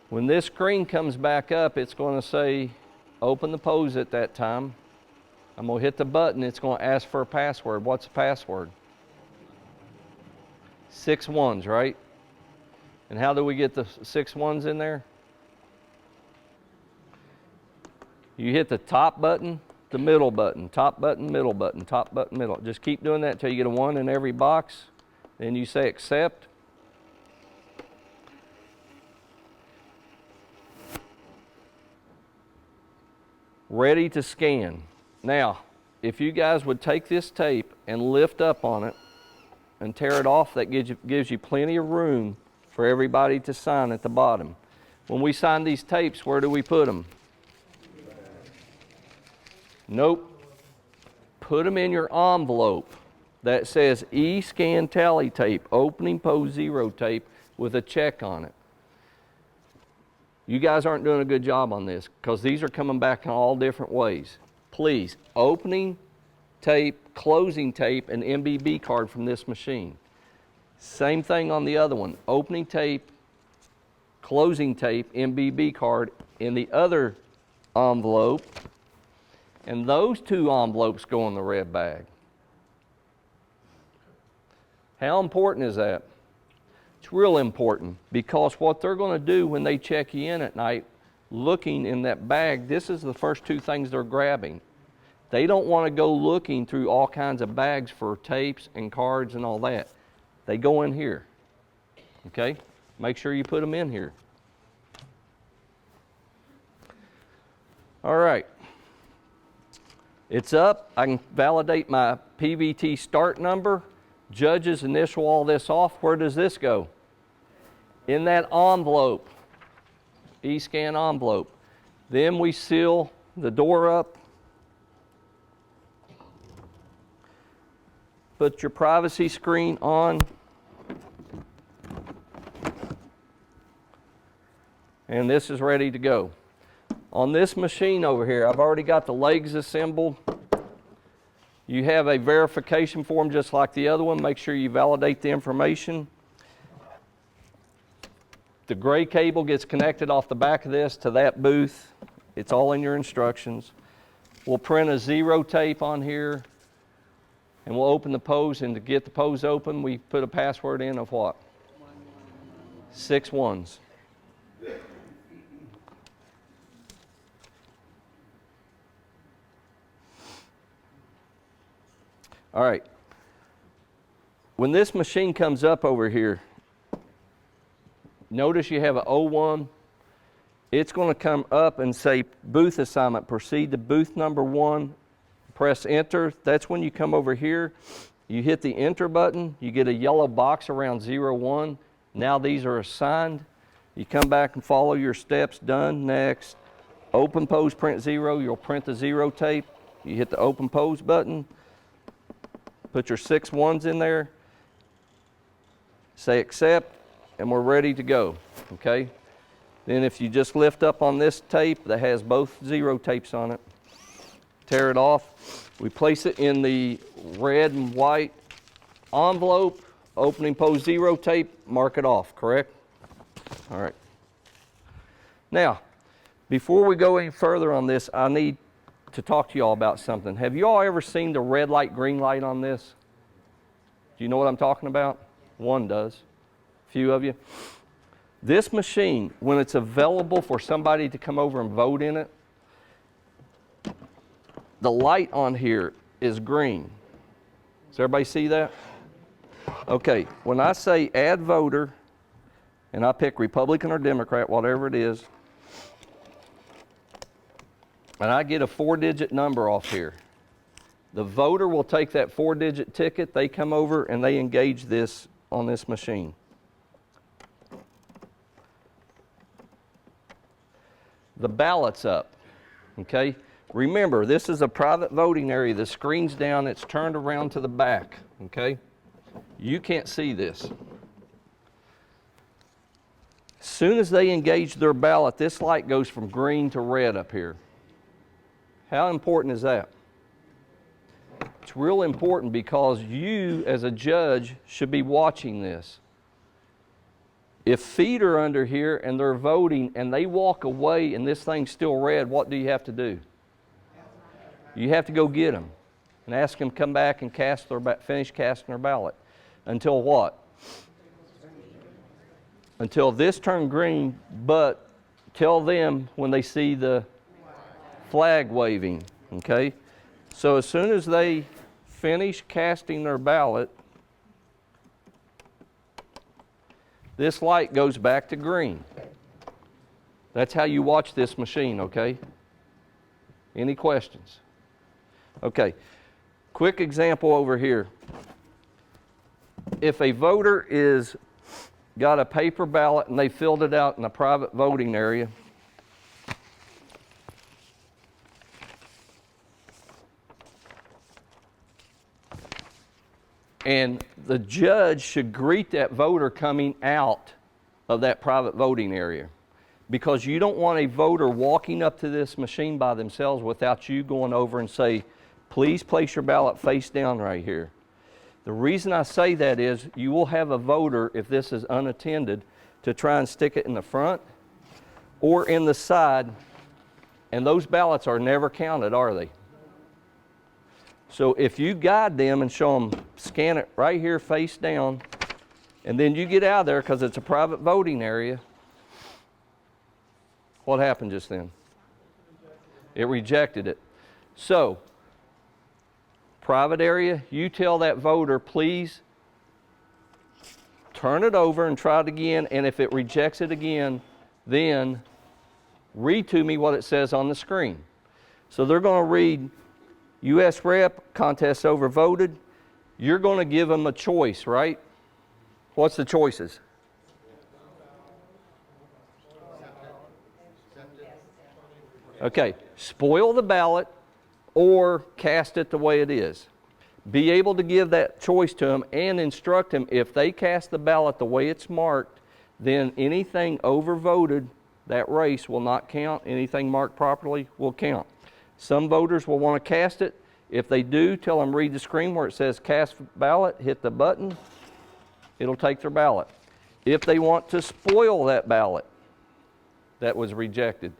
When this screen comes back up, it's going to say open the pose at that time. I'm going to hit the button. It's going to ask for a password. What's the password? 6 ones, right? And how do we get the 6 ones in there? You hit the top button, the middle button, top button, middle button, top button, middle. Just keep doing that until you get a 1 in every box. Then you say accept. ready to scan. Now, if you guys would take this tape and lift up on it and tear it off, that gives you plenty of room for everybody to sign at the bottom. When we sign these tapes, where do we put them? Nope. Put them in your envelope that says E-scan tally tape, opening pose 0 tape with a check on it. You guys aren't doing a good job on this because these are coming back in all different ways. Please, opening tape, closing tape, and MBB card from this machine. Same thing on the other one. Opening tape, closing tape, MBB card in the other envelope. And those two envelopes go in the red bag. How important is that? It's real important because what they're going to do when they check you in at night, looking in that bag, this is the first two things they're grabbing. They don't want to go looking through all kinds of bags for tapes and cards and all that. They go in here. Okay? Make sure you put them in here. All right. It's up. I can validate my PVT start number. Judges initial all this off. Where does this go? In that envelope. E-scan envelope. Then we seal the door up. Put your privacy screen on. And this is ready to go. On this machine over here, I've already got the legs assembled. You have a verification form just like the other one. Make sure you validate the information. The gray cable gets connected off the back of this to that booth. It's all in your instructions. We'll print a 0 tape on here, and we'll open the pose, and to get the pose open, we put a password in of what? 6 ones. All right. When this machine comes up over here, notice you have an 01. It's going to come up and say booth assignment. Proceed to booth number 1. Press enter. That's when you come over here. You hit the enter button. You get a yellow box around 01. Now these are assigned. You come back and follow your steps. Done. Next. Open pose, print 0. You'll print the 0 tape. You hit the open pose button. Put your 6 ones in there. Say accept, and we're ready to go. Okay? Then if you just lift up on this tape that has both 0 tapes on it, tear it off. We place it in the red and white envelope, opening pose 0 tape, mark it off, correct? All right. Now, before we go any further on this, I need to talk to you all about something. Have you all ever seen the red light, green light on this? Do you know what I'm talking about? One does. A few of you. This machine, when it's available for somebody to come over and vote in it, the light on here is green. Does everybody see that? Okay, when I say add voter, and I pick Republican or Democrat, whatever it is, and I get a 4-digit number off here, the voter will take that 4-digit ticket, they come over and they engage this on this machine. The ballot's up, okay? Remember, this is a private voting area. The screen's down, it's turned around to the back, okay? You can't see this. As soon as they engage their ballot, this light goes from green to red up here. How important is that? It's real important because you, as a judge, should be watching this. If feet are under here and they're voting and they walk away and this thing's still red, what do you have to do? You have to go get them and ask them to come back and finish casting their ballot. Until what? Until this turned green, but tell them when they see the flag waving, okay? So as soon as they finish casting their ballot, this light goes back to green. That's how you watch this machine, okay? Any questions? Okay, quick example over here. If a voter is got a paper ballot and they filled it out in a private voting area, and the judge should greet that voter coming out of that private voting area, because you don't want a voter walking up to this machine by themselves without you going over and say, please place your ballot face down right here. The reason I say that is you will have a voter, if this is unattended, to try and stick it in the front or in the side, and those ballots are never counted, are they? So if you guide them and show them, scan it right here face down, and then you get out of there because it's a private voting area, what happened just then? It rejected it. So, private area, you tell that voter, please turn it over and try it again, and if it rejects it again, then read to me what it says on the screen. So they're going to read U.S. Rep, contest overvoted. You're going to give them a choice, right? What's the choices? Okay, spoil the ballot or cast it the way it is. Be able to give that choice to them and instruct them, if they cast the ballot the way it's marked, then anything overvoted, that race will not count. Anything marked properly will count. Some voters will want to cast it. If they do, tell them read the screen where it says cast ballot, hit the button, it'll take their ballot. If they want to spoil that ballot that was rejected,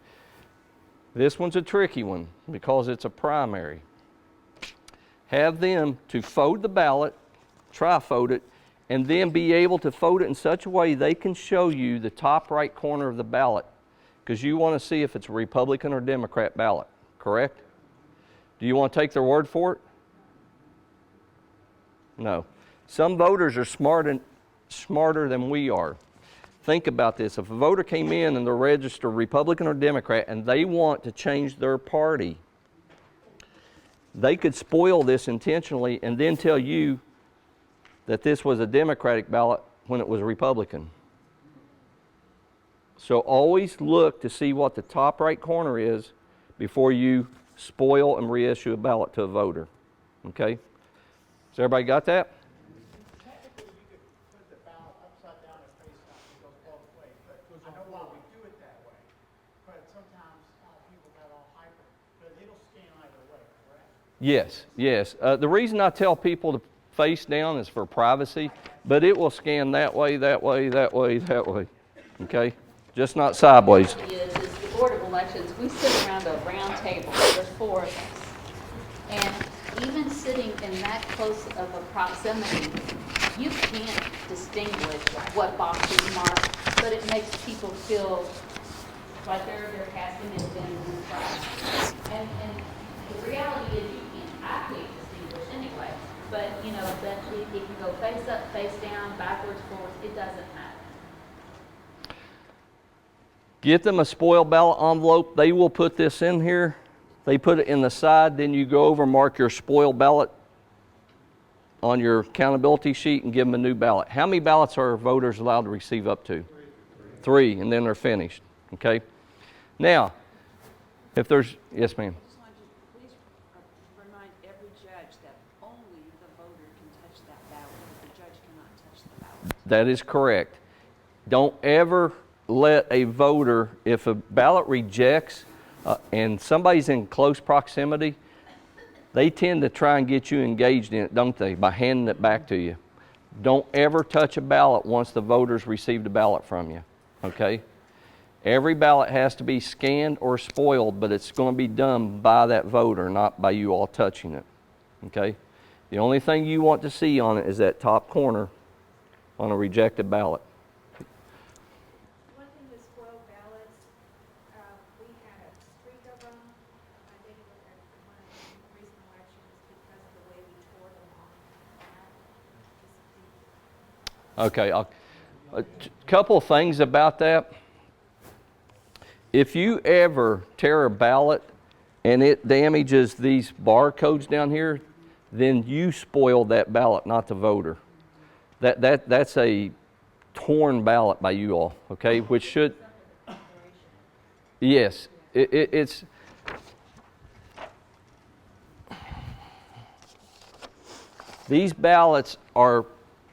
this one's a tricky one because it's a primary. Have them to fold the ballot, tri-fold it, and then be able to fold it in such a way they can show you the top right corner of the ballot, because you want to see if it's a Republican or Democrat ballot, correct? Do you want to take their word for it? No. Some voters are smarter than we are. Think about this. If a voter came in and they're registered Republican or Democrat and they want to change their party, they could spoil this intentionally and then tell you that this was a Democratic ballot when it was a Republican. So always look to see what the top right corner is before you spoil and reissue a ballot to a voter. Okay? So everybody got that? Technically, you could put the ballot upside down and face down, it goes both ways, but I know why we do it that way. But sometimes people got all hyper, but it'll scan either way, correct? Yes, yes. The reason I tell people to face down is for privacy, but it will scan that way, that way, that way, that way. Okay? Just not sideways. Is the Board of Elections, we sit around a round table, there's 4 of us. And even sitting in that close of a proximity, you can't distinguish what box is marked, but it makes people feel like they're casting it in pride. And the reality is I can't distinguish anyway, but you know, that it can go face up, face down, backwards, forwards, it doesn't matter. Get them a spoil ballot envelope. They will put this in here. They put it in the side. Then you go over, mark your spoil ballot on your accountability sheet and give them a new ballot. How many ballots are voters allowed to receive up to? 3, and then they're finished. Okay? Now, if there's, yes ma'am. Just wanted to please remind every judge that only the voter can touch that ballot. The judge cannot touch the ballot. That is correct. Don't ever let a voter, if a ballot rejects and somebody's in close proximity, they tend to try and get you engaged in it, don't they, by handing it back to you. Don't ever touch a ballot once the voter's received a ballot from you, okay? Every ballot has to be scanned or spoiled, but it's going to be done by that voter, not by you all touching it, okay? The only thing you want to see on it is that top corner on a rejected ballot. One thing with spoiled ballots, we had a streak of them. I think at one of the recent elections because of the way we tore them off. Okay, a couple of things about that. If you ever tear a ballot and it damages these barcodes down here, then you spoil that ballot, not the voter. That's a torn ballot by you all, okay? Which should, yes, it's, these ballots are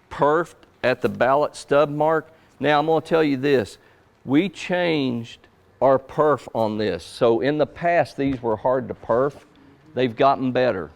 perfed at the ballot stub mark. Now I'm going to tell you this, we changed our perf on this. So in the past these were hard to perf. They've gotten better.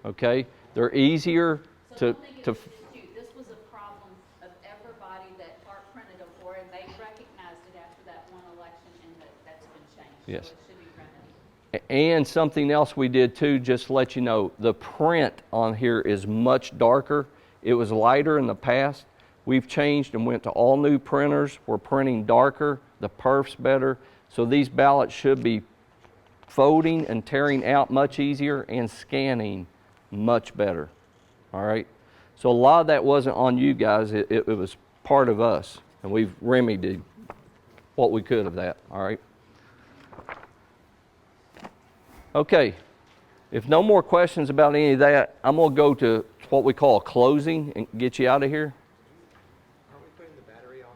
Okay? They're easier So to don't think it was just you. This was a problem of everybody that Art printed them for, and they recognized it after that one election, and that's been changed. Yes. So it should be remedied. And something else we did too, just to let you know, the print on here is much darker. It was lighter in the past. We've changed and went to all new printers. We're printing darker, the perf's better. So these ballots should be folding and tearing out much easier and scanning much better. All right? So a lot of that wasn't on you guys. It was part of us. And we've remedied what we could of that. All right? Okay, if no more questions about any of that, I'm going to go to what we call closing and get you out of here. Are we putting the battery on?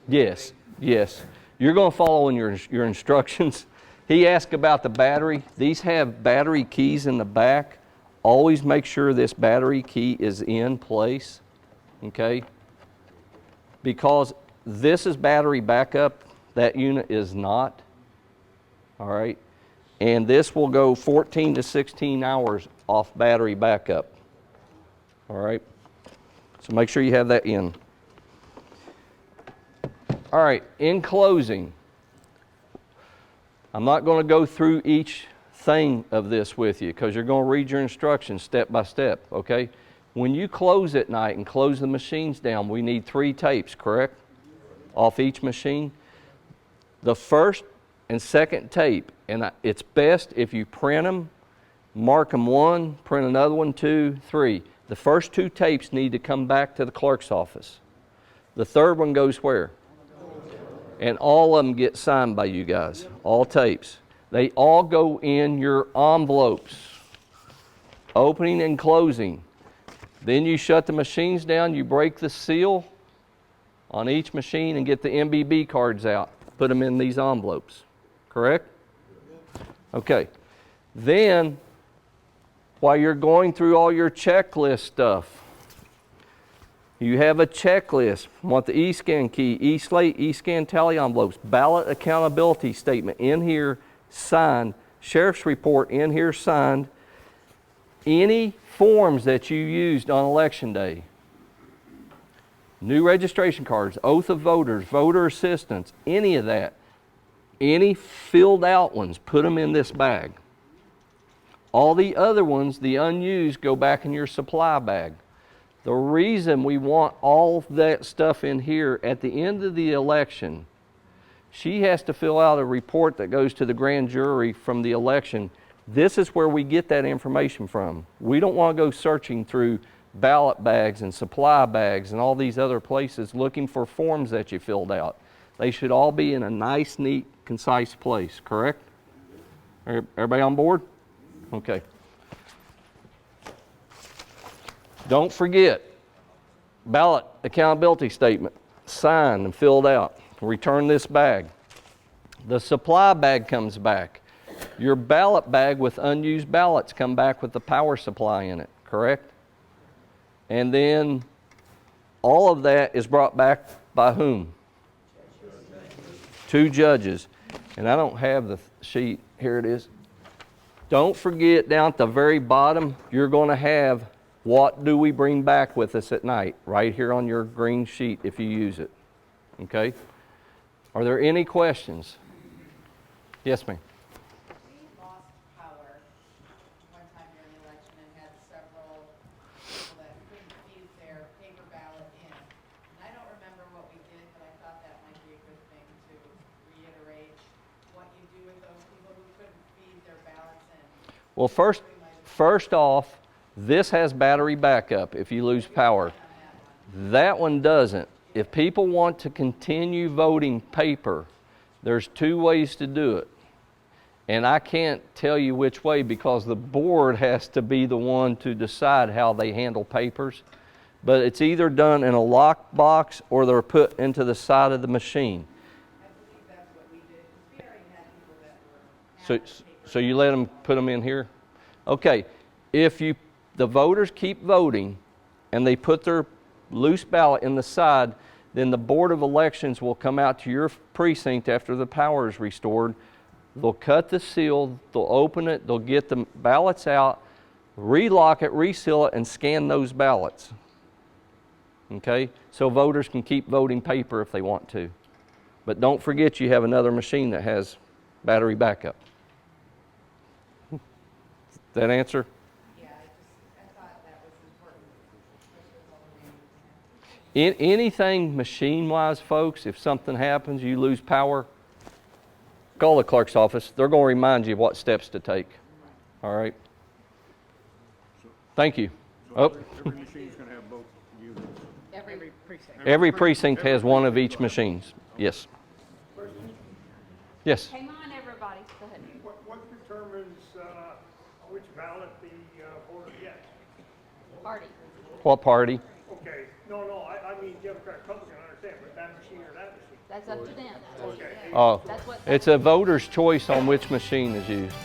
Yes, yes. You're going to follow in your instructions. He asked about the battery. These have battery keys in the back. Always make sure this battery key is in place, okay? Because this is battery backup, that unit is not, all right? And this will go 14 to 16 hours off battery backup. All right? So make sure you have that in. All right, in closing, I'm not going to go through each thing of this with you because you're going to read your instructions step by step, okay? When you close at night and close the machines down, we need 3 tapes, correct? Off each machine. The first and second tape, and it's best if you print them, mark them 1, print another one, 2, 3. The first 2 tapes need to come back to the clerk's office. The third one goes where? And all of them get signed by you guys, all tapes. They all go in your envelopes, opening and closing. Then you shut the machines down, you break the seal on each machine and get the MBB cards out. Put them in these envelopes. Correct? Okay. Then, while you're going through all your checklist stuff, you have a checklist. Want the e-scan key, e-slate, e-scan tally envelopes, ballot accountability statement in here, signed, sheriff's report in here, signed. Any forms that you used on election day, new registration cards, oath of voters, voter assistance, any of that, any filled out ones, put them in this bag. All the other ones, the unused, go back in your supply bag. The reason we want all that stuff in here at the end of the election, she has to fill out a report that goes to the grand jury from the election. This is where we get that information from. We don't want to go searching through ballot bags and supply bags and all these other places looking for forms that you filled out. They should all be in a nice, neat, concise place, correct? Everybody on board? Okay. Don't forget, ballot accountability statement, signed and filled out. Return this bag. The supply bag comes back. Your ballot bag with unused ballots come back with the power supply in it, correct? And then all of that is brought back by whom? 2 judges. And I don't have the sheet. Here it is. Don't forget down at the very bottom, you're going to have what do we bring back with us at night, right here on your green sheet if you use it. Okay? Are there any questions? Yes, ma'am. We lost power one time during the election and had several people that couldn't feed their paper ballot in. And I don't remember what we did, but I thought that might be a good thing to reiterate what you do with those people who couldn't feed their ballots in. Well, first off, this has battery backup if you lose power. That one doesn't. If people want to continue voting paper, there's 2 ways to do it. And I can't tell you which way because the board has to be the one to decide how they handle papers. But it's either done in a lock box or they're put into the side of the machine. I believe that's what we did, because we already had people that were. So you let them put them in here? Okay, if the voters keep voting and they put their loose ballot in the side, then the Board of Elections will come out to your precinct after the power is restored. They'll cut the seal, they'll open it, they'll get the ballots out, relock it, reseal it, and scan those ballots. Okay, so voters can keep voting paper if they want to. But don't forget you have another machine that has battery backup. That answer? Yeah, I thought that was important, especially with all the names. Anything machine-wise, folks, if something happens, you lose power, call the clerk's office. They're going to remind you what steps to take. All right? Thank you. So Oh, every machine's gonna have both units. Every Precinct. every precinct has one of each machines. Yes. Yes. Hang on, everybody. Go ahead. What determines which ballot the voter gets? Party. What party? Okay, no, I mean Democrat, Republican, I understand, but that machine or that machine? That's up to them. Okay. Oh, That's what. it's a voter's choice on which machine is used.